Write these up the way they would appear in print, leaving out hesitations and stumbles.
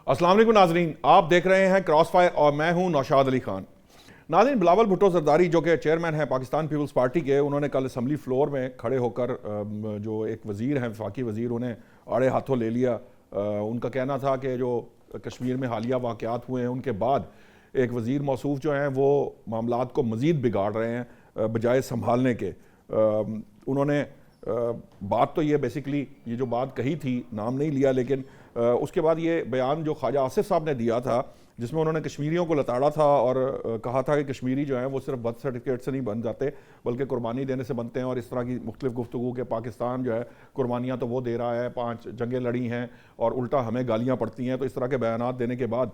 अस्सलाम वालेकुम नाजरीन, आप देख रहे हैं क्रॉस फायर और मैं हूं नौशाद अली खान। नाज़रीन, बिलावल भुट्टो जरदारी जो कि चेयरमैन हैं पाकिस्तान पीपल्स पार्टी के, उन्होंने कल असम्बली फ्लोर में खड़े होकर जो एक वज़ीर हैं, वफाकी वज़ीर, उन्हें आड़े हाथों ले लिया। उनका कहना था कि जो कश्मीर में हालिया वाक़यात हुए हैं उनके बाद एक वज़ीर मौसूफ जो हैं वो मामलात को मज़ीद बिगाड़ रहे हैं बजाय संभालने के। उन्होंने बात तो ये बेसिकली ये जो बात कही थी, नाम नहीं लिया, लेकिन उसके बाद ये बयान जो ख्वाजा आसिफ साहब ने दिया था जिसमें उन्होंने कश्मीरियों को लताड़ा था और कहा था कि कश्मीरी जो हैं वो सिर्फ बर्थ सर्टिफिकेट से नहीं बन जाते बल्कि कुर्बानी देने से बनते हैं, और इस तरह की मुख्तलिफ गुफ्तगू के पाकिस्तान जो है कुर्बानियाँ तो वो दे रहा है, 5 जंगें लड़ी हैं और उल्टा हमें गालियाँ पड़ती हैं। तो इस तरह के बयान देने के बाद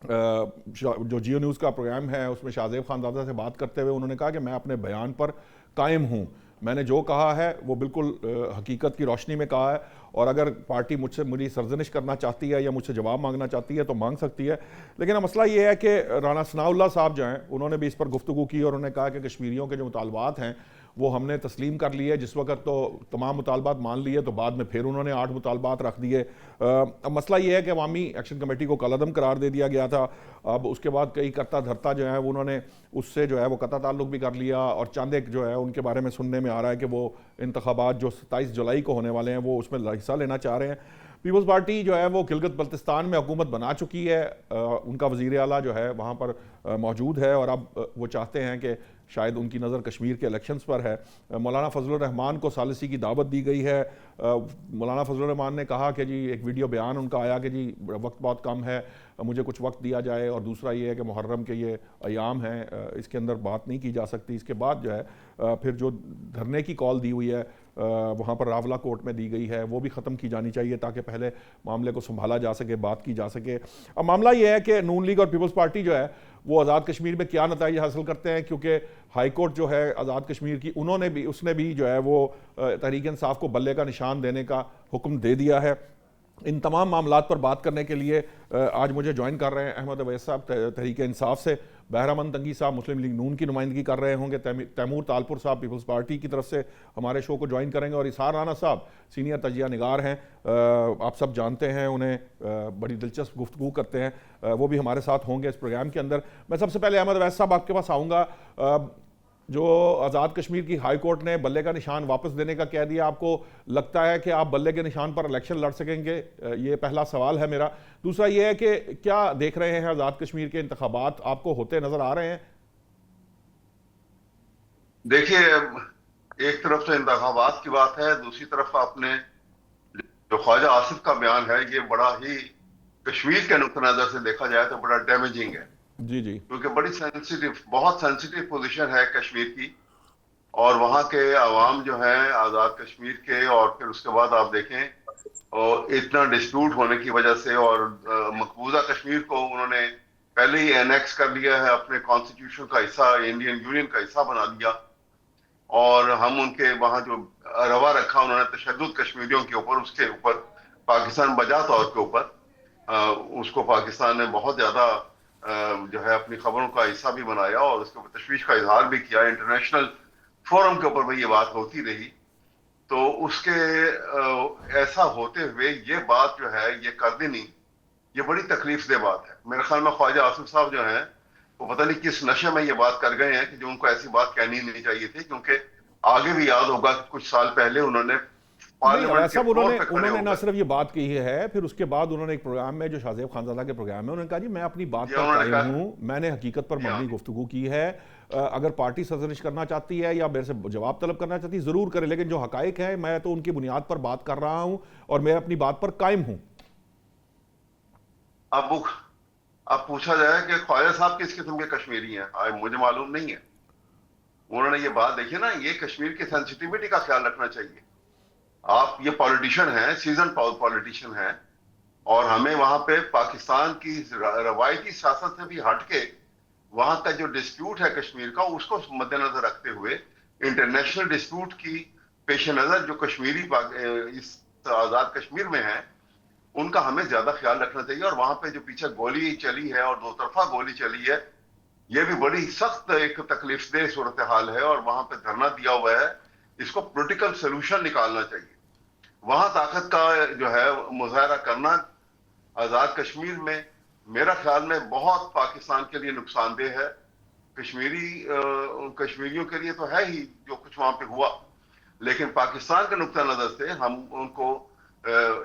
जो जियो न्यूज़ का प्रोग्राम है उसमें शाहजेब खानजादा से बात करते हुए उन्होंने कहा कि मैं अपने बयान पर कायम हूँ, मैंने जो कहा है वो बिल्कुल हकीकत की रोशनी में कहा है, और अगर पार्टी मुझसे मेरी सरजनिश करना चाहती है या मुझसे जवाब मांगना चाहती है तो मांग सकती है। लेकिन मसला ये है कि राना सनाउल्लाह साहब जो हैं उन्होंने भी इस पर गुफ्तगू की और उन्होंने कहा कि कश्मीरियों के जो मुतालबात हैं वो हमने तस्लीम कर लिए। जिस वक्त तो तमाम मुतालबात मान लिए तो बाद में फिर उन्होंने 8 मुतालबात रख दिए। अब मसला ये है कि अवामी एक्शन कमेटी को कलअदम करार दे दिया गया था। अब उसके बाद कई करता धरता जो है उन्होंने उससे जो है वो कता ताल्लुक भी कर लिया, और चंद एक जो है उनके बारे में सुनने में आ रहा है कि वो इंतखाबात जो 27 जुलाई को होने वाले हैं वो उसमें हिस्सा लेना चाह रहे हैं। पीपल्स पार्टी जो है वो गिलगित बल्तिस्तान में हुकूमत बना चुकी है, उनका वज़ीर आला जो है वहाँ पर मौजूद है, और अब वो चाहते हैं कि शायद उनकी नज़र कश्मीर के इलेक्शंस पर है। मौलाना फजलुर रहमान को सालिसी की दावत दी गई है। मौलाना फजलुर रहमान ने कहा कि जी एक वीडियो बयान उनका आया कि जी वक्त बहुत कम है, मुझे कुछ वक्त दिया जाए, और दूसरा ये है कि मुहर्रम के ये अयाम हैं, इसके अंदर बात नहीं की जा सकती। इसके बाद जो है फिर जो धरने की कॉल दी हुई है वहाँ पर रावला कोर्ट में दी गई है वो भी ख़त्म की जानी चाहिए ताकि पहले मामले को संभाला जा सके, बात की जा सके। अब मामला ये है कि नून लीग और पीपल्स पार्टी जो है वो आज़ाद कश्मीर में क्या नतीजा हासिल करते हैं, क्योंकि हाई कोर्ट जो है आज़ाद कश्मीर की उसने भी जो है वो तहरीक इंसाफ को बल्ले का निशान देने का हुक्म दे दिया है। इन तमाम मामलात पर बात करने के लिए आज मुझे ज्वाइन कर रहे हैं अहमद अवैस साहब तहरीक इंसाफ से, बहरामंद तंगी साहब मुस्लिम लीग नून की नुमाइंदगी कर रहे होंगे, तैमूर तालपुर साहब पीपल्स पार्टी की तरफ से हमारे शो को ज्वाइन करेंगे, और इसार राना साहब सीनियर तजिया निगार हैं, आप सब जानते हैं उन्हें, बड़ी दिलचस्प गुफ्तगू करते हैं, वो भी हमारे साथ होंगे इस प्रोग्राम के अंदर। मैं सबसे पहले अहमद अवैस साहब आपके पास आऊँगा। जो आज़ाद कश्मीर की हाई कोर्ट ने बल्ले का निशान वापस देने का कह दिया, आपको लगता है कि आप बल्ले के निशान पर इलेक्शन लड़ सकेंगे? ये पहला सवाल है मेरा। दूसरा ये है कि क्या देख रहे हैं आज़ाद कश्मीर के इंतखाबात आपको होते नजर आ रहे हैं? देखिए, एक तरफ तो इंतखाबात की बात है, दूसरी तरफ आपने जो ख्वाजा आसिफ का बयान है ये बड़ा ही कश्मीर के नुक्ता नजर से देखा जाए तो बड़ा डैमेजिंग है। जी जी। क्योंकि बहुत सेंसिटिव पोजीशन है कश्मीर की, और वहां के अवाम जो है आजाद कश्मीर के, और फिर उसके बाद आप देखें और इतना डिस्प्यूट होने की वजह से, और मकबूजा कश्मीर को उन्होंने पहले ही एनेक्स कर लिया है, अपने कॉन्स्टिट्यूशन का हिस्सा, इंडियन यूनियन का हिस्सा बना दिया, और हम उनके वहां जो रवा रखा उन्होंने तशद्दुद कश्मीरियों के ऊपर, उसके ऊपर पाकिस्तान बजा तौर के ऊपर उसको पाकिस्तान ने बहुत ज्यादा जो है अपनी खबरों का हिस्सा भी बनाया, और उसके ऊपर तशवीश का इजहार भी किया। इंटरनेशनल फोरम के ऊपर भी ये बात होती रही। तो उसके ऐसा होते हुए ये बात जो है ये कर देनी, ये बड़ी तकलीफ दे बात है। मेरे ख्याल में ख्वाजा आसिफ साहब जो हैं वो पता नहीं किस नशे में ये बात कर गए हैं कि जो उनको ऐसी बात कहनी नहीं चाहिए थी, क्योंकि आगे भी याद होगा कि कुछ साल पहले उन्होंने नहीं, पार्लियामेंट के वैसा फ्लोर उन्होंने पे खड़े उन्होंने ना होकर सिर्फ ये बात कही है, फिर उसके बाद उन्होंने एक प्रोग्राम में जो शाहजेब खानजादा के प्रोग्राम में उन्होंने कहा जी मैं अपनी बात पर उन्होंने कायम कहा। हूँ, मैंने हकीकत पर जी हाँ। मबनी गुफ्तगू की है। अगर पार्टी सरजनिश करना चाहती है या मेरे से जवाब तलब करना चाहती है जरूर करे, लेकिन जो हकाइक है मैं तो उनकी बुनियाद पर बात कर रहा हूँ और मैं अपनी बात पर कायम हूँ। अब पूछा जाए कि ख्वाजा साहब किस किस्म के कश्मीरी हैं, मुझे मालूम नहीं है। उन्होंने ये बात देखी ना, ये कश्मीर की सेंसिटिविटी का ख्याल रखना चाहिए। आप ये पॉलिटिशियन हैं, सीजन पॉलिटिशियन हैं, और हमें वहां पे पाकिस्तान की रवायती सियासत से भी हटके वहां का जो डिस्प्यूट है कश्मीर का उसको मद्देनजर रखते हुए इंटरनेशनल डिस्प्यूट की पेश नजर जो कश्मीरी इस आजाद कश्मीर में है उनका हमें ज्यादा ख्याल रखना चाहिए। और वहां पे जो पीछे गोली चली है और दो तरफा गोली चली है, ये भी बड़ी सख्त एक तकलीफदेह सूरत हाल है, और वहां पे धरना दिया हुआ है। इसको पॉलिटिकल सोल्यूशन निकालना चाहिए। वहां ताकत का जो है मुजाहरा करना आजाद कश्मीर में मेरा ख्याल में बहुत पाकिस्तान के लिए नुकसानदेह है। कश्मीरियों के लिए तो है ही जो कुछ वहां पे हुआ, लेकिन पाकिस्तान के नुक्ता नजर से हम उनको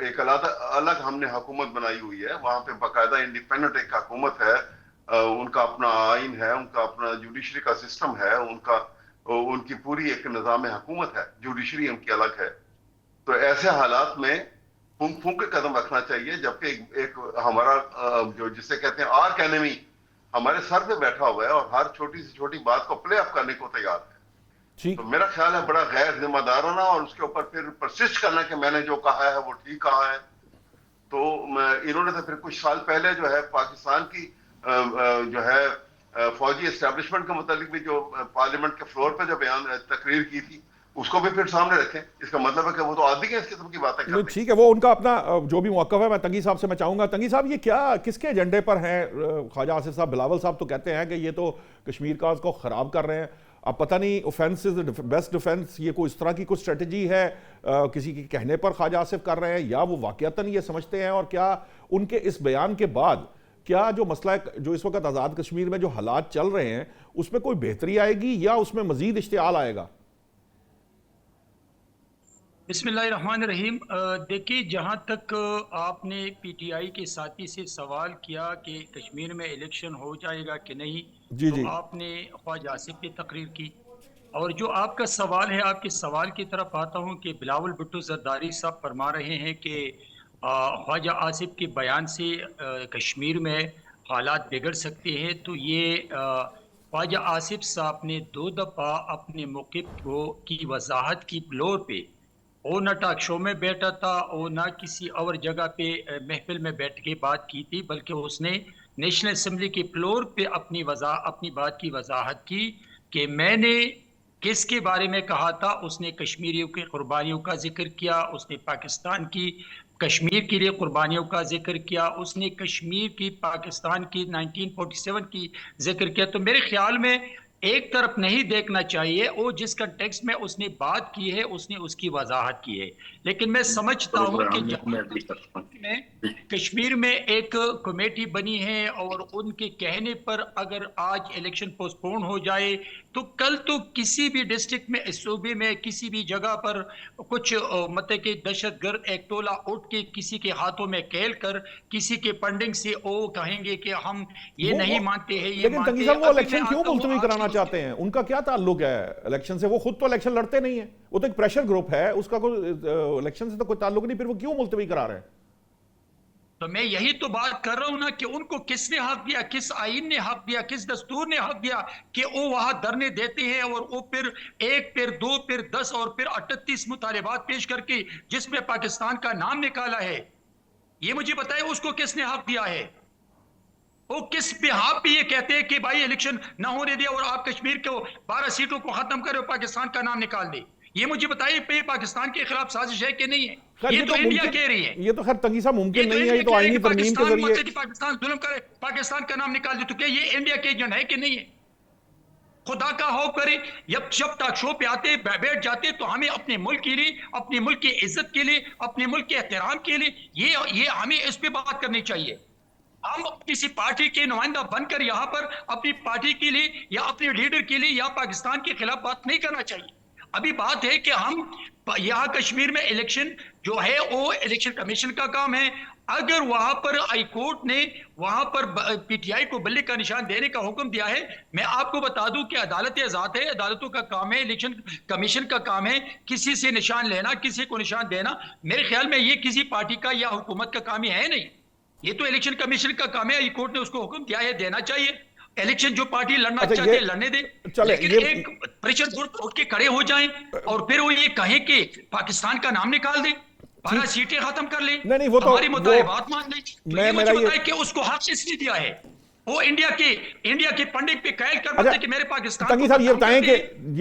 एक अलग हमने हुकूमत बनाई हुई है। वहां पे बाकायदा इंडिपेंडेंट एक हुकूमत है, उनका अपना आइन है, उनका अपना जुडिशरी का सिस्टम है, उनकी पूरी एक निज़ाम हुकूमत है, जुडिशरी उनकी अलग है। तो ऐसे हालात में फूंक फूंक के कदम रखना चाहिए, जबकि एक हमारा जो जिसे कहते हैं आर्क एनिमी हमारे सर पे बैठा हुआ है और हर छोटी से छोटी बात को प्ले अप करने को तैयार है। तो मेरा ख्याल है बड़ा गैर जिम्मेदाराना और उसके ऊपर फिर परसिस्ट करना कि मैंने जो कहा है वो ठीक कहा है। तो इन्होंने तो फिर कुछ साल पहले जो है पाकिस्तान की जो है फौजी एस्टेब्लिशमेंट के मुतालिक भी जो पार्लियामेंट के फ्लोर पे जो बयान तकरीर की थी उसको भी फिर सामने रखें। इसका मतलब है कि वो तो आदि के इस किस्म की बातें करते हैं। ठीक है, वो उनका अपना जो भी मौक़िफ़ है। मैं तंगी साहब से मैं चाहूंगा, तंगी साहब ये क्या किसके एजेंडे पर हैं? ख्वाजा आसिफ साहब, बिलावल साहब तो कहते हैं कि ये तो कश्मीर का उसको ख़राब कर रहे हैं। अब पता नहीं offence is the best defence, ये कोई इस तरह की कुछ स्ट्रेटजी है किसी के कहने पर ख्वाजा आसिफ कर रहे हैं, या वो वाकयातन ये समझते हैं? और क्या उनके इस बयान के बाद क्या जो मसला जो इस वक्त आज़ाद कश्मीर में जो हालात चल रहे हैं उसमें कोई बेहतरी आएगी या उसमें मजीद इश्तियाल आएगा? बिस्मिल्लाहिर्रहमानिर्रहीम। देखिए, जहाँ तक आपने पीटीआई के साथी से सवाल किया कि कश्मीर में इलेक्शन हो जाएगा कि नहीं, तो आपने ख्वाजा आसिफ की तकरीर की। और जो आपका सवाल है, आपके सवाल की तरफ आता हूँ कि बिलावल भुट्टो जरदारी साहब फरमा रहे हैं कि ख्वाजा आसिफ के बयान से कश्मीर में हालात बिगड़ सकते हैं। तो ये ख्वाजा आसिफ साहब ने 2 दफ़ा अपने मौक़िफ़ की वजाहत की फ्लोर पे, वो न टॉक शो में बैठा था, वो ना किसी और जगह पे महफिल में बैठ के बात की थी, बल्कि उसने नेशनल असम्बली के फ्लोर पे अपनी बात की वजाहत की कि मैंने किसके बारे में कहा था। उसने कश्मीरियों की कुर्बानियों का जिक्र किया, उसने पाकिस्तान की कश्मीर के लिए कुर्बानियों का जिक्र किया, उसने कश्मीर की पाकिस्तान की 1947 की जिक्र किया। तो मेरे ख्याल में एक तरफ नहीं देखना चाहिए, वो जिस कंटेक्स्ट में उसने बात की है उसने उसकी वजाहत की है। लेकिन मैं समझता हूँ कि कश्मीर में एक कमेटी बनी है और उनके कहने पर अगर आज इलेक्शन पोस्टपोन हो जाए तो कल तो किसी भी डिस्ट्रिक्ट में, इस सूबे में किसी भी जगह पर कुछ मतलब कि दहशतगर्द एक टोला उठ के किसी के हाथों में कैल कर किसी के फंडिंग से वो कहेंगे कि हम ये नहीं मानते हैं, ये लेकिन तंगी साहब वो इलेक्शन क्यों मुलतवी कराना चाहते हैं? उनका क्या ताल्लुक है इलेक्शन से? वो खुद तो इलेक्शन लड़ते नहीं है, वो तो एक प्रेशर ग्रुप है, उसका कोई इलेक्शन से तो कोई ताल्लुक नहीं, फिर वो क्यों मुलतवी करा रहे हैं? तो मैं यही तो बात कर रहा हूं ना कि उनको किसने हक दिया, किस आईन ने हक दिया, किस दस्तूर ने हक दिया कि वो वहां धरने देते हैं और वो फिर 1 फिर 2 फिर 10 और फिर 38 मुतालिबात पेश करके जिसमें पाकिस्तान का नाम निकाला है। ये मुझे बताइए उसको किसने हक दिया है? वो किस बिहाफ पे ये कहते हैं कि भाई इलेक्शन ना होने दिया और आप कश्मीर को 12 सीटों को खत्म करें और पाकिस्तान का नाम निकाल दे? ये मुझे बताइए पाकिस्तान के खिलाफ साजिश है कि नहीं है? ये तो इंडिया कह रही है। ये तो खैर तंगी साहब मुमकिन नहीं है, ये तो आईनी तरमीम के जरिए पाकिस्तान जुल्म करे, पाकिस्तान का नाम निकाल दे, तो क्या ये इंडिया के एजेंट है कि नहीं है? खुदा का खौफ करे, जब टॉक शो पे आते बैठ जाते तो हमें अपने मुल्क के लिए, अपने मुल्क की इज्जत के लिए, अपने मुल्क के एहतराम के लिए ये हमें इस पे बात करनी चाहिए। हम किसी पार्टी के नुमाइंदा बनकर यहाँ पर अपनी पार्टी के लिए या अपने लीडर के लिए या पाकिस्तान के खिलाफ बात नहीं करना चाहिए। अभी बात है कि हम यहाँ कश्मीर में इलेक्शन जो है वो इलेक्शन कमीशन का काम है। अगर वहां पर हाई कोर्ट ने वहां पर पीटीआई को बल्ले का निशान देने का हुक्म दिया है, मैं आपको बता दूं कि अदालत आजाद है, अदालतों का काम है, इलेक्शन कमीशन का काम है किसी से निशान लेना, किसी को निशान देना। मेरे ख्याल में ये किसी पार्टी का या हुकूमत का काम ही है नहीं, ये तो इलेक्शन कमीशन का काम है। हाई कोर्ट ने उसको हुक्म दिया है, देना चाहिए। इलेक्शन जो पार्टी लड़ना चाहती है लड़ने दे, लेकिन एक प्रेशर ग्रुप उठ के खड़े हो जाएं और फिर वो ये कहे कि पाकिस्तान का नाम निकाल दे, 12 सीटें खत्म कर ले, नहीं वो तो हमारी बात मान ले। तो मुझे बताए कि उसको हक इसलिए दिया है, वो इंडिया के पंडित पे कैल कर बोलते कि मेरे पाकिस्तान। तंगी साहब ये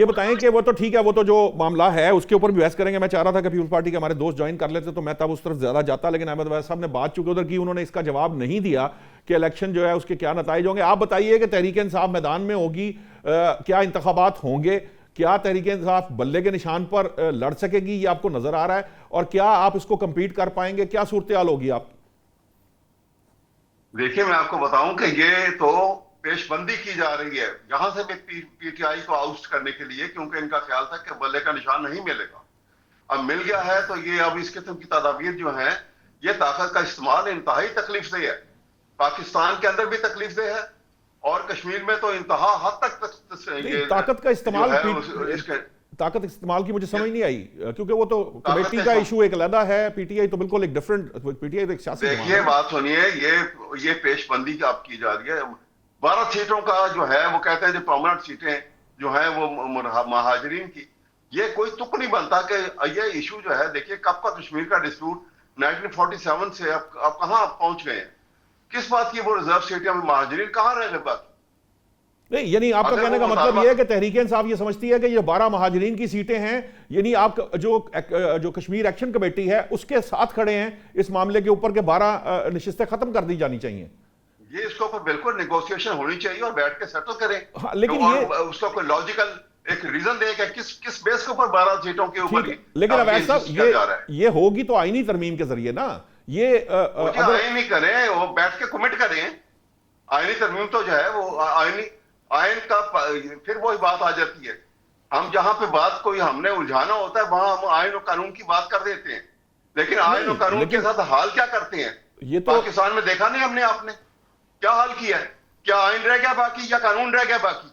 बताएं कि वो तो ठीक है, वो तो जो मामला है उसके ऊपर भी बहस करेंगे। मैं चाह रहा था कि पीपल्स पार्टी के हमारे दोस्त ज्वाइन कर लेते तो मैं तब उस तरफ ज्यादा जाता, लेकिन अहमद वैद साहब ने बात चूंकि उधर की, उन्होंने इसका जवाब नहीं दिया कि इलेक्शन जो है उसके क्या नतीजे होंगे। आप बताइए कि तहरीक इंसाफ मैदान में होगी, क्या इंतखाबात होंगे, क्या तहरीक इंसाफ बल्ले के निशान पर लड़ सकेगी, ये आपको नजर आ रहा है? और क्या आप इसको कंपीट कर पाएंगे? क्या सूरत हाल होगी? आप देखिए मैं आपको बताऊं कि ये तो पेशबंदी की जा रही है यहां से भी पीटीआई को आउस्ट करने के लिए, क्योंकि इनका ख्याल था कि बल्ले का निशान नहीं मिलेगा। अब मिल गया है तो ये अब इस किस्म की तदाबीर जो है, ये ताकत का इस्तेमाल इंतहाई तकलीफ से है। पाकिस्तान के अंदर भी तकलीफ दे है और कश्मीर में तो इंतहा हद तक ये ताकत का जो इस्तेमाल है इसके ताकत इस्तेमाल की मुझे समझ नहीं आई, क्योंकि वो तो कमेटी का इशू एक अलग है, पीटीआई तो बिल्कुल एक डिफरेंट, पीटीआई तो एक सियासी जमात देखिए है। बात सुनिए, ये पेशबंदी की आप की जा रही है। 12 सीटों का जो है वो कहते हैं जो परमानेंट सीटें जो है वो महाजरीन की, ये कोई तुक नहीं बनता कि ये इशू जो है। देखिए कब का कश्मीर का डिस्प्यूट 1947 से अब कहां पहुंच गए हैं, किस बात की वो रिजर्व सीटें महाजरीन कहां रह गए बाकी। नहीं, यानी आपका कहने का मतलब यह है कि तहरीक इंसाफ ये समझती है कि ये 12 महाजरीन की सीटें हैं, यानी आप जो कश्मीर एक्शन कमेटी है उसके साथ खड़े हैं इस मामले के ऊपर के 12 नशिस्तें खत्म कर दी जानी चाहिए। ये इसके ऊपर बिल्कुल नेगोशिएशन होनी चाहिए और बैठ के सेटल करें। हाँ, लेकिन ये उसका कोई लॉजिकल एक रीजन दे कि किस बेस के ऊपर 12 सीटों के ऊपर ही, लेकिन अब ऐसा ये होगी तो आईनी तरमीम के जरिए ना, ये आईन ही करें, वो बैठ के कमिट करें। आईनी तरमीम तो जो है वो आयन का फिर वही बात आ जाती है। हम जहां पे बात कोई हमने उलझाना होता है वहां हम आयन और कानून की बात कर देते हैं, लेकिन आयन और कानून के साथ हाल क्या करते हैं ये तो पाकिस्तान में देखा नहीं हमने। आपने क्या हाल किया है? क्या आयन रह गया बाकी या कानून रह गया बाकी?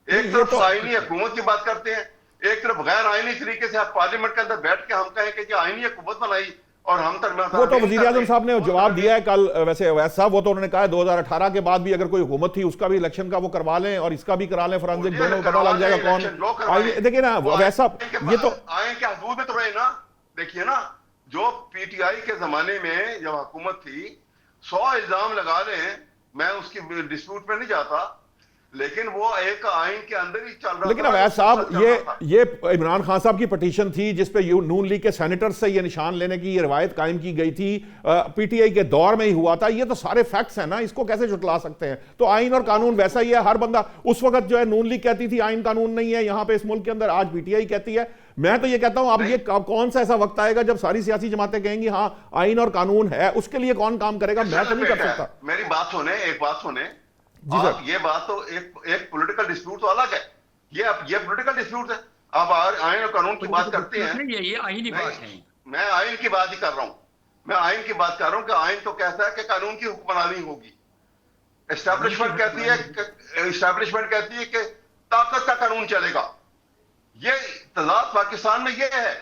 एक तरफ आईनी हुकूमत की बात करते हैं, एक तरफ गैर आईनी तरीके से आप पार्लियामेंट के अंदर बैठ के हम कहें कि आईनी हुकूमत बनाई और हम वो तो वजीर आजम साहब ने जवाब दिया है कल। वैसे अवैध साहब वो तो उन्होंने कहा है 2018 के बाद भी अगर कोई हुकूमत थी उसका भी इलेक्शन का वो करवा लें और इसका भी करा लें, फोरेंसिक दोनों पता लग जाएगा कौन। देखिए ना अवैध साहब ये तो आयन के हदूद में तो रहे ना। देखिए ना जो पीटीआई के जमाने में जब हुकूमत थी 100 इल्जाम लगा लें, मैं उसकी डिस्प्यूट में नहीं जाता, लेकिन वो एक आइन के अंदर ही चल रहा। लेकिन अवैध साहब ये इमरान खान साहब की पटिशन थी जिसपे नून लीग के सेनेटर से ये निशान लेने की ये रवायत कायम की गई थी, पीटीआई के दौर में ही हुआ था। ये तो सारे फैक्ट्स हैं ना, इसको कैसे झुटला सकते हैं? तो आइन और कानून वैसा ही है। हर बंदा उस वक्त जो है नून लीग कहती थी आइन कानून नहीं है यहां पे इस मुल्क के अंदर, आज पीटीआई कहती है। मैं तो ये कहता हूं अब ये कौन सा ऐसा वक्त आएगा जब सारी सियासी जमातें कहेंगी हाँ आइन और कानून है, उसके लिए कौन काम करेगा? मैं तो नहीं कर सकता। मेरी बात सुने, एक बात सुने जी सर। ये बात तो एक पॉलिटिकल डिस्प्यूट तो अलग है, ये पॉलिटिकल डिस्प्यूट है। आप आइन और कानून की बात करते हैं, ये आईनी बात है। मैं आइन की बात ही कर रहा हूं, मैं आइन की बात कर रहा हूं कि आइन तो कहता है कि कानून की हुक्मरानी होगी। एस्टैब्लिशमेंट कहती है कि ताकत का कानून चलेगा। ये तजाद पाकिस्तान में ये है,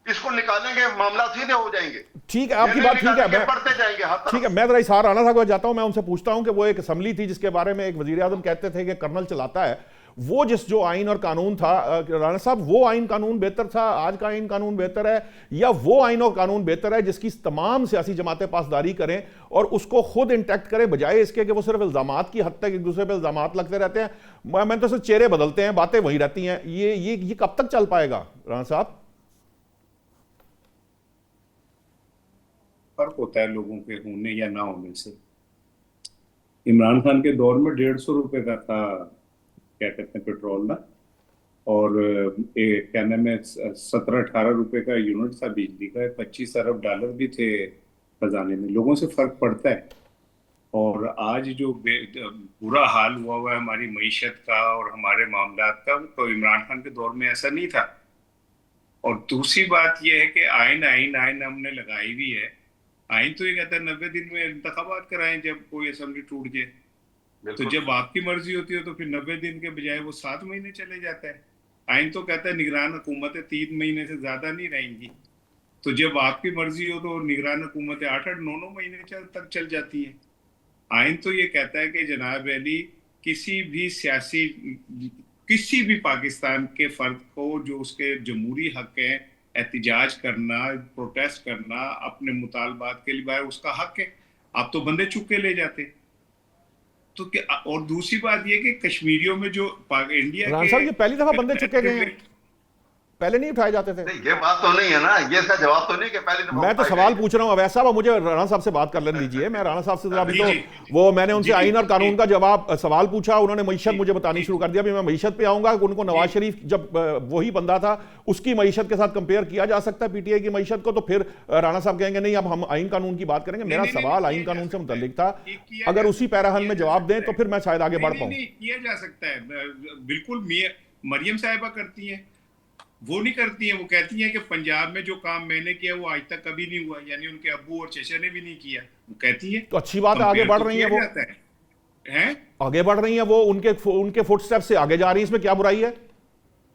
इसको निकालेंगे मामला सीधे हो जाएंगे। ठीक है, आपकी बात ठीक है, बढ़ते जाएंगे। ठीक है, मैं जरा इस राना साहब को जाता हूं, मैं उनसे पूछता हूं कि वो एक असम्बली थी जिसके बारे में एक वजीर आजम कहते थे कि कर्नल चलाता है, वो जो आइन और कानून था, राना साहब वो आइन कानून बेहतर था, आज का आइन कानून बेहतर है, या वो आइन और कानून बेहतर है जिसकी तमाम सियासी जमातें पासदारी करें और उसको खुद इंटैक्ट करें, बजाय इसके कि वो सिर्फ इल्जामात की हद तक एक दूसरे पर इल्जामात लगते रहते हैं? मैंने तो सिर्फ चेहरे बदलते हैं, बातें वही रहती हैं। ये कब तक चल पाएगा राना साहब? फर्क होता है लोगों के होने या ना होने से। इमरान खान के दौर में 150 रुपए का था क्या कहते हैं पेट्रोल ना, और क्या नाम है 17-18 रुपए का यूनिट था बिजली का, 25 अरब डॉलर भी थे खजाने में। लोगों से फर्क पड़ता है। और आज जो बुरा हाल हुआ है हमारी मईशत का और हमारे मामलात का, तो इमरान खान के दौर में ऐसा नहीं था। और दूसरी बात यह है कि आइन हमने लगाई भी है। आइन तो ये कहता है 90 दिन में इंतखाबात कराएं जब कोई असेंबली टूट जाए, तो जब आपकी मर्जी होती है तो फिर 90 दिन के बजाय वो 7 महीने चले जाता है। आइन तो कहता है निगरान हुकूमतें 3 महीने से ज्यादा नहीं रहेंगी, तो जब आपकी मर्जी हो तो निगरान हुकूमतें 8-8, 9-9 महीने तक चल जाती है। आइन तो ये कहता है कि जनाब अली किसी भी पाकिस्तान के फर्द को जो उसके जमहूरी हक है, एहतिजाज करना, प्रोटेस्ट करना, अपने मुतालबात के लिए उसका हक है। आप तो बंदे चुप के ले जाते। तो क्या, और दूसरी बात ये कि कश्मीरियों में जो इंडिया के साहब ये पहली दफा बंदे चुके गए हैं। पहले नहीं उठाए जाते थे? नहीं, ये बात तो नहीं है ना, ये इसका जवाब तो नहीं कि पहले दफा मैं तो उठाए सवाल गए। पूछ रहा हूं अवैध साहब, अब मुझे राणा साहब से बात कर लेने दीजिए। मैं राणा साहब से जरा अभी जी, तो जी, वो मैंने उनसे जी, आईन और कानून जी, का जवाब सवाल पूछा, उन्होंने मईशत जी, मुझे बतानी जी, शुरू कर दिया। अभी मैं मईशत पे आऊंगा। उनको नवाज शरीफ जब वही बंदा था उसकी मईशत के साथ कंपेयर किया जा सकता है पीटीआई की मईशत को, तो फिर राणा साहब कहेंगे नहीं अब हम आईन कानून की बात करेंगे। मेरा नहीं, नहीं, सवाल नहीं, आईन किया कानून जा से सकता है। मुतल्लिक था, किया अगर जा उसी सकता है, पैराहन में किया जा जवाब दें सकता तो है। फिर मैं शायद आगे बढ़ नहीं, पाऊं। नहीं, किया जा सकता है, बिल्कुल। मरियम साहिबा करती हैं, वो नहीं करती हैं। वो कहती हैं कि पंजाब में जो काम मैंने किया वो आज तक कभी नहीं हुआ, यानी उनके अब्बू और चचा ने भी नहीं किया। वो कहती है, तो अच्छी बात है, आगे कंपेयर बढ़ तो रही है किया वो, जाता है, हैं? आगे बढ़ रही है वो, उनके फुटस्टेप से आगे जा रही है, इसमें क्या बुराई है?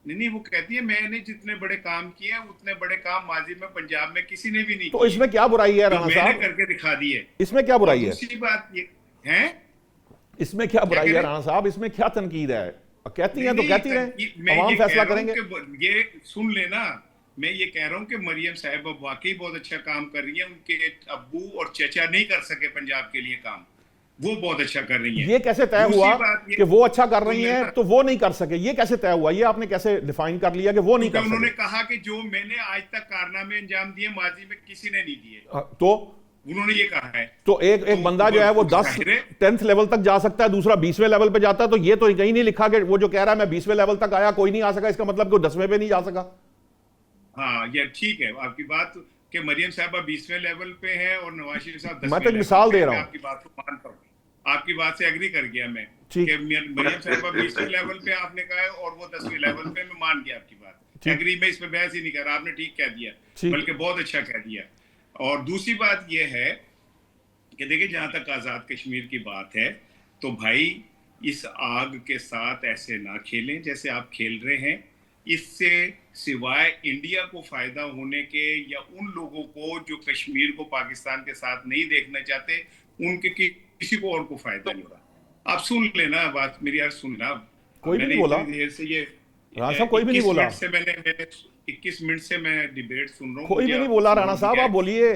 नहीं, नहीं, वो कहती है मैंने जितने बड़े काम किए हैं उतने बड़े काम माजी में पंजाब में किसी ने भी नहीं तो किए, इसमें क्या बुराई है जो राणा मैंने साहब? करके दिखा दी है। इसमें क्या और बुराई है? दूसरी बात ये है, इसमें क्या बुराई कह है रहे? राणा साहब? इसमें क्या तनकीद है? कहती हैं तो नहीं, कहती मैं रहे, अवाम ये फैसला कह रहा हूं करेंगे। कि ये सुन लेना, मैं ये कह रहा हूं कि मरियम साहिबा वाकई बहुत अच्छा काम कर रही है। उनके अब्बू और चचा नहीं कर सके पंजाब के लिए काम, वो बहुत अच्छा कर रही है। ये कैसे तय दूसरी हुआ बात ये- कि वो अच्छा कर रही सुन हैं लेना। तो वो नहीं कर सके? ये कैसे तय हुआ? ये आपने कैसे डिफाइन कर लिया कि वो नहीं क्योंकि कर उन्होंने सके? कहा कि जो मैंने आज तक कारनामे अंजाम दिए माजी में किसी ने नहीं दिए, तो उन्होंने ये कहा है। तो एक बंदा जो है वो 10 जाहिर है। 10th लेवल तक जा सकता है, दूसरा 20वें लेवल पे जाता है, तो ये तो कहीं नहीं लिखा कि वो जो कह रहा है मैं 20वें लेवल तक आया कोई नहीं आ सका, इसका मतलब कि वो 10वें पे नहीं जा सका। हाँ, ये ठीक है आपकी बात कि मरियम साहबा 20वें लेवल पे है और नवाज शरीफ साहब 10वें मैं तो एक लेवल मिसाल पे दे है। रहा मैं हूं। आपकी बात को मानता हूँ, आपकी बात से एग्री कर गया मैं ठीक। कि मरियम साहबा 20वें लेवल पे आपने कहा है और वो 10वें लेवल पे, मैं मान गया आपकी बात, ठीक। एग्री। मैं इस पे बहस ही नहीं कर रहा, आपने ठीक कह दिया, ठीक। बल्कि बहुत अच्छा कह दिया। और दूसरी बात ये है कि देखिए, जहां तक आजाद कश्मीर की बात है तो भाई इस आग के साथ ऐसे ना खेलें जैसे आप खेल रहे हैं। इससे सिवाय इंडिया को फायदा होने के या उन लोगों को जो कश्मीर को पाकिस्तान के साथ नहीं देखना चाहते, उनके किसी को और को फायदा नहीं हो रहा। आप सुन लेना बात मेरी, यार सुनना। कोई भी नहीं बोला देर से ये राणा साहब, कोई भी नहीं 21 बोला। मिनट से मैंने 21 मिनट से मैं डिबेट सुन रहा हूँ। कोई भी मुझे नहीं आप बोला सुन राणा लीजिए। साहब, आप बोलिए।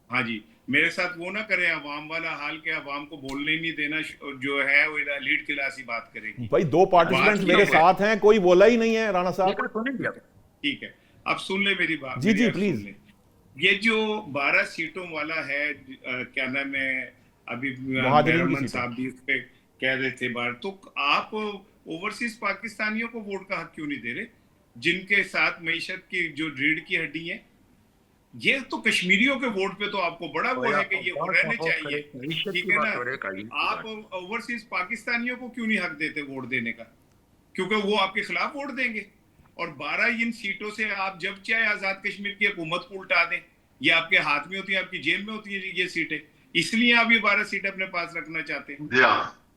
हाँ जी, मेरे साथ वो ना करें अवाम वाला हाल के, अवाम को बोलने नहीं देना, जो है वो लीड क्लास ही बात करेगी। भाई 2 पार्टिसिपेंट्स मेरे साथ हैं, कोई बोला ही नहीं है राणा साहब। ठीक है, अब सुन ले मेरी बात। जी, मेरी जी, यार प्लीज। सुन ले। ये जो 12 सीटों वाला है, क्या नाम है, अभी महाजरीन की मेहरमन सीटें। साहब भी उस पे कह रहे थे बार, तो आप ओवरसीज पाकिस्तानियों को वोट का हक क्यों नहीं दे रहे, जिनके साथ मईशत की जो रीढ़ की हड्डी है? ये तो कश्मीरियों के वोट पे तो आपको बड़ा वो है कि ये वो रहने चाहिए, ठीक है ना? आप ओवरसीज पाकिस्तानियों को क्यों नहीं हक देते वोट देने का? क्योंकि वो आपके खिलाफ वोट देंगे। और 12 इन सीटों से आप जब चाहे आजाद कश्मीर की हुकूमत को उल्टा दें, ये आपके हाथ में होती है, आपकी जेब में होती है ये सीटें, इसलिए आप ये 12 सीटें अपने पास रखना चाहते हैं,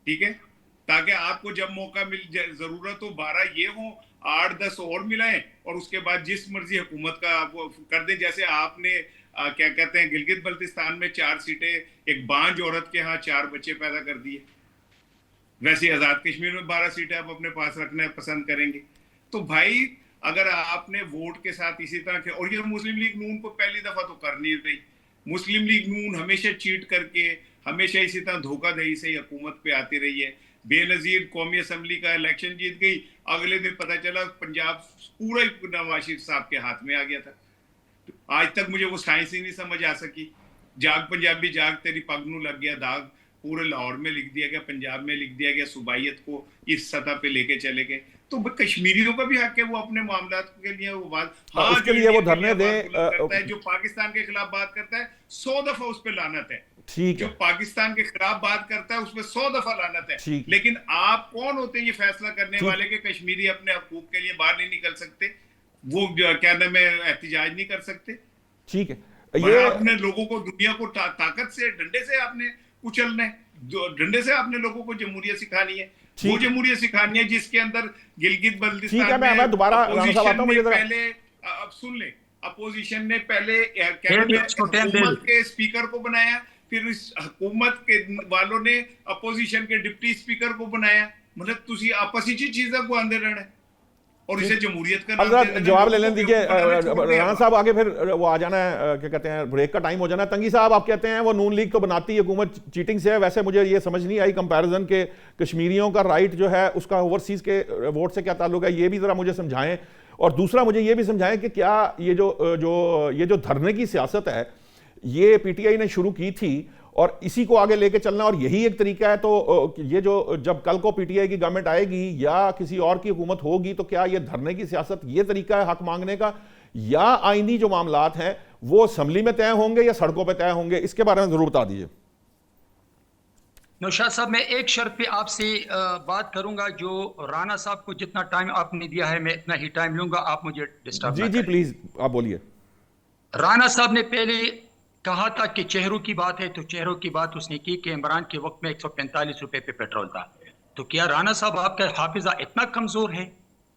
ठीक है? ताकि आपको जब मौका मिल जरूरत हो 12 ये हो, 8-10 और मिलाएं और उसके बाद जिस मर्जी हुकूमत का आप कर दें। जैसे आपने क्या कहते हैं, गिलगित बल्तिस्तान में 4 सीटें एक बांझ औरत के यहाँ 4 बच्चे पैदा कर दिए, वैसे आजाद कश्मीर में 12 सीटें आप अपने पास रखना पसंद करेंगे। तो भाई अगर आपने वोट के साथ इसी तरह के, और ये मुस्लिम लीग नून को पहली दफा तो कर नहीं रही, मुस्लिम लीग नून हमेशा चीट करके, हमेशा इसी तरह धोखाधड़ी से हुकूमत पे आती रही है। बेनजीर कौमी असम्बली का इलेक्शन जीत गई, अगले दिन पता चला पंजाब पूरा नवाज शरीफ साहब के हाथ में आ गया था। तो आज तक मुझे वो साइंस ही नहीं समझ आ सकी। जाग पंजाबी जाग तेरी पग नू लग गया दाग, पूरे लाहौर में लिख दिया गया, पंजाब में लिख दिया गया, सूबाइयत को इस सतह पे लेके चले गए। तो कश्मीरियों का भी हक है वो अपने मामलात के लिए वो बात, हाँ, उसके लिए वो धरने दे। जो पाकिस्तान के खिलाफ बात करता है 100 दफा उस पर लानत है, ठीक जो है। पाकिस्तान के खिलाफ बात करता है उसमें 100 दफा लानत है। ठीक। लेकिन आप कौन होते हैं ये फैसला करने ठीक। वाले कि कश्मीरी अपने हकूक के लिए बाहर नहीं निकल सकते, वो क्या नाम है एहतिजाज नहीं कर सकते? ठीक है, ये आपने लोगों को दुनिया को ताकत से, डंडे से आपने कुचलना है, डंडे से आपने लोगों को जमहूरियत सिखानी है, वो जमहूरियत सिखानी है जिसके अंदर गिलगित बल्तिस्तान में मैं दोबारा राणा साहब आता हूं, मुझे पहले अब सुन ले, अपोजिशन ने पहले हुकूमत के स्पीकर को बनाया, फिर इस हुकूमत के वालों ने अपोजिशन के डिप्टी स्पीकर को बनाया। मतलब तुसी आपस ही चीज़ों को अंदर रहना है और इसे जमहूरियत का नाम जवाब ले लेने दीजिए राणा साहब, आगे फिर वो आ जाना है, क्या कहते हैं, ब्रेक का टाइम हो जाना है। तंगी साहब, आप कहते हैं वो नून लीग तो बनाती है हुकूमत चीटिंग से है, वैसे मुझे ये समझ नहीं आई कंपैरिजन के कश्मीरियों का राइट जो है उसका ओवरसीज के वोट से क्या ताल्लुक है, ये भी जरा मुझे समझाएं। और दूसरा मुझे ये भी समझाएं कि क्या ये जो धरने की सियासत है ये पीटीआई ने शुरू की थी और इसी को आगे लेके चलना और यही एक तरीका है, तो ये जो जब कल को पीटीआई की गवर्नमेंट आएगी या किसी और की हुकूमत होगी तो क्या ये धरने की सियासत ये तरीका है हक मांगने का, या आईनी जो मामलात हैं वो असम्बली में तय होंगे या सड़कों पर तय होंगे? इसके बारे में जरूर बता दीजिए। नौशाद साहब, मैं एक शर्त पे आपसे बात करूंगा, जो राणा साहब को जितना टाइम आपने दिया है मैं इतना ही टाइम लूंगा, आप मुझे डिस्टर्ब जी जी प्लीज आप बोलिए। राणा साहब ने पहले कहा था कि चेहरों की बात है, तो चेहरों की बात उसने की कि इमरान के वक्त में 145 रुपए पे पेट्रोल था। तो क्या राणा साहब आपका हाफिजा इतना कमजोर है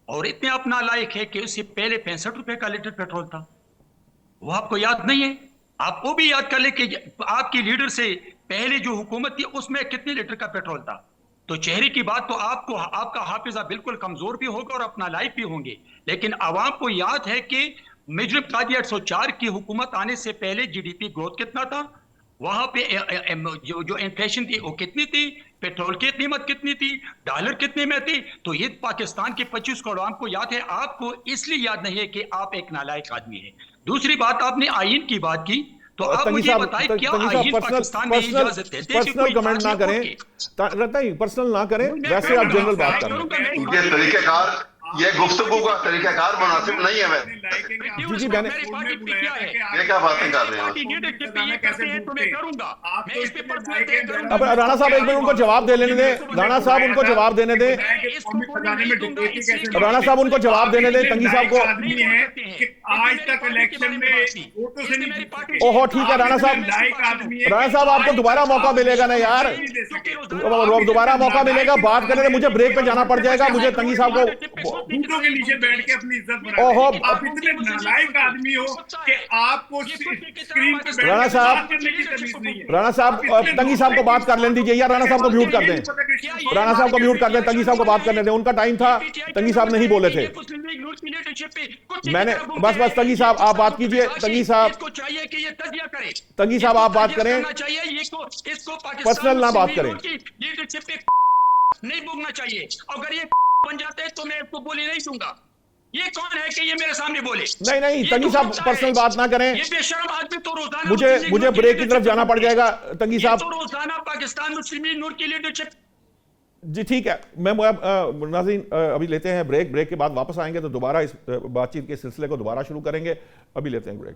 और इतने अपना लायक है कि उससे पहले 65 रुपए का लीटर पेट्रोल था? वो आपको याद नहीं है? आप वो भी याद कर ले कि आपकी लीडर से पहले जो हुकूमत थी उसमें कितने लीटर का पेट्रोल था। तो चेहरे की बात तो आपको, आपका हाफिजा बिल्कुल कमजोर भी होगा और अपना लाइफ भी होंगे, लेकिन आवाम को याद है कि मुजरिम कादी 804 की हुकूमत आने से पहले जीडीपी ग्रोथ कितना था, वहां पे जो इन्फ्लेशन थी वो कितनी थी, पेट्रोल की कीमत कितनी थी, डॉलर कितने में थी। तो ये पाकिस्तान के 25 करोड़ आवाम को याद है, आपको इसलिए याद नहीं है कि आप एक नालायक आदमी हैं। दूसरी बात, आपने आईन की बात की, तो आप मुझे बताएं क्या आईन पाकिस्तान में इजाजत देते हैं? पर्सनल कमेंट ना करें, पर्सनल ना करें, वैसे आप जनरल बात कर रहे हैं। ये तरीकेकार, ये गुफ्तगू का तरीकाकार मुनासिब नहीं है। जी जी मैंने ये क्या बातें कर रहे हैं? अब राणा साहब एक मिनट उनको जवाब दे लेने दें, राणा साहब उनको जवाब देने दें, राणा साहब उनको जवाब देने दें, तंगी साहब को। आज तक इलेक्शन में वोटों से नहीं। ओहो ठीक है राणा साहब आपको दोबारा मौका मिलेगा ना यार, दोबारा मौका मिलेगा, बात करने। मुझे ब्रेक पे जाना पड़ जाएगा, मुझे तंगी साहब को बूटों के नीचे बैठ के अपनी इज्जत बनाते। आप इतने नालायक आदमी हो कि आपको स्क्रीन पे राणा साहब तंगी साहब को बात कर लेने दीजिए, या राणा साहब को म्यूट कर दें, राणा साहब को म्यूट कर दें, तंगी साहब को बात करने दें, उनका टाइम था, तंगी साहब नहीं बोले थे। मैंने बस तंगी साहब आप बात कीजिए, तंगी साहब आप बात करें, पर्सनल ना बात करें। नहीं बोलना चाहिए, अगर ये बन जाते हैं तो मैं इसको बोली नहीं दूंगा। ये कौन है कि ये मेरे सामने बोले? नहीं तंगी साहब पर्सनल बात ना करें, ये बेशर्म आदमी तो रोजाना मुझे ब्रेक की तरफ जाना पड़ जाएगा। तंगी साहब तो रोजाना पाकिस्तान मुस्लिम लीग नून की लीडरशिप। जी ठीक है, मैं नाज़रीन अभी लेते हैं ब्रेक के बाद वापस आएंगे तो दोबारा इस बातचीत के सिलसिले को दोबारा शुरू करेंगे। अभी लेते हैं ब्रेक।